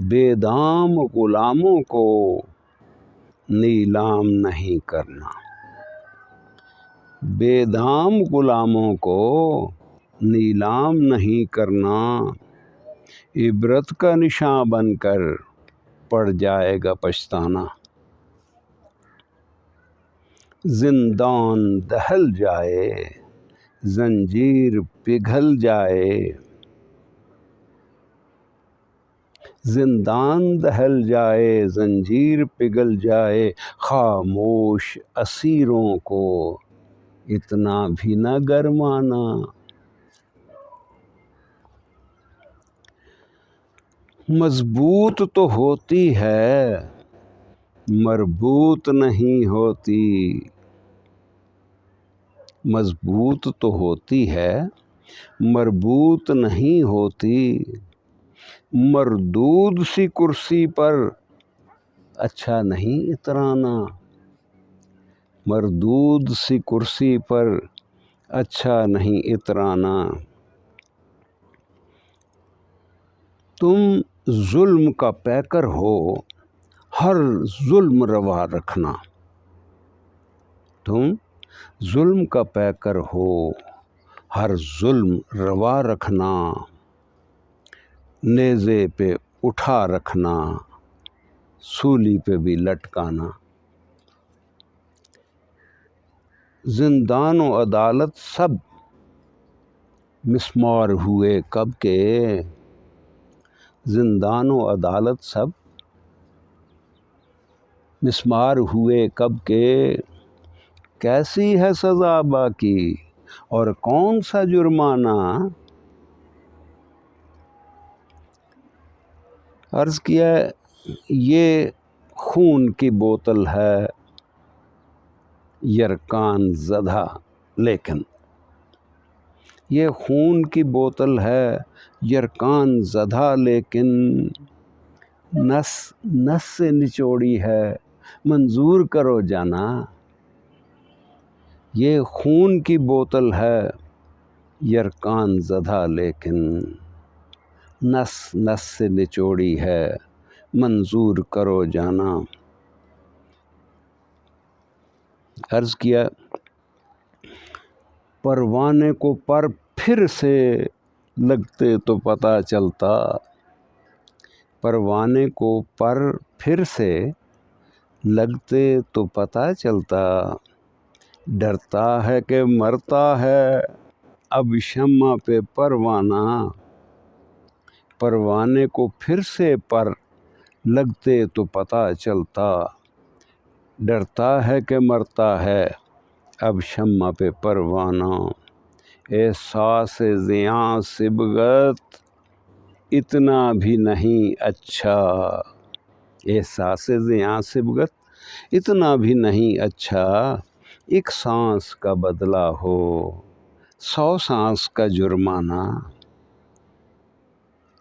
بے دام غلاموں کو نیلام نہیں کرنا، بے دام غلاموں کو نیلام نہیں کرنا، عبرت کا نشاں بن کر پڑ جائے گا پچھتانا۔ زندان دہل جائے زنجیر پگھل جائے، زندان دہل جائے زنجیر پگھل جائے، خاموش اسیروں کو اتنا بھی نہ گرمانا۔ مضبوط تو ہوتی ہے مربوط نہیں ہوتی، مضبوط تو ہوتی ہے مربوط نہیں ہوتی، مردود سی کرسی پر اچھا نہیں اترانا، مردود سی کرسی پر اچھا نہیں اترانا۔ تم ظلم کا پیکر ہو ہر ظلم روا رکھنا، تم ظلم کا پیکر ہو ہر ظلم روا رکھنا، نیزے پہ اٹھا رکھنا سولی پہ بھی لٹکانا۔ زندان و عدالت سب مسمار ہوئے کب کے، زندان و عدالت سب مسمار ہوئے کب کے، کیسی ہے سزا باقی اور کون سا جرمانہ۔ عرض کیا یہ خون کی بوتل ہے یرکان زدہ، لیکن یہ خون کی بوتل ہے یرکان زدہ، لیکن نس نس سے نچوڑی ہے منظور کرو جانا۔ یہ خون کی بوتل ہے یرکان زدہ، لیکن نس نس سے نچوڑی ہے منظور کرو جانا۔ عرض کیا پروانے کو پر پھر سے لگتے تو پتہ چلتا، پروانے کو پر پھر سے لگتے تو پتہ چلتا، ڈرتا ہے کہ مرتا ہے اب شمع پہ پروانہ، پروانے کو پھر سے پر لگتے تو پتہ چلتا، ڈرتا ہے کہ مرتا ہے اب شمع پہ پروانہ۔ احساس زیاں سبغت اتنا بھی نہیں اچھا، احساس زیاں سبغت اتنا بھی نہیں اچھا، ایک سانس کا بدلہ ہو 100 سانس کا جرمانہ۔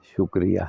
شکریہ۔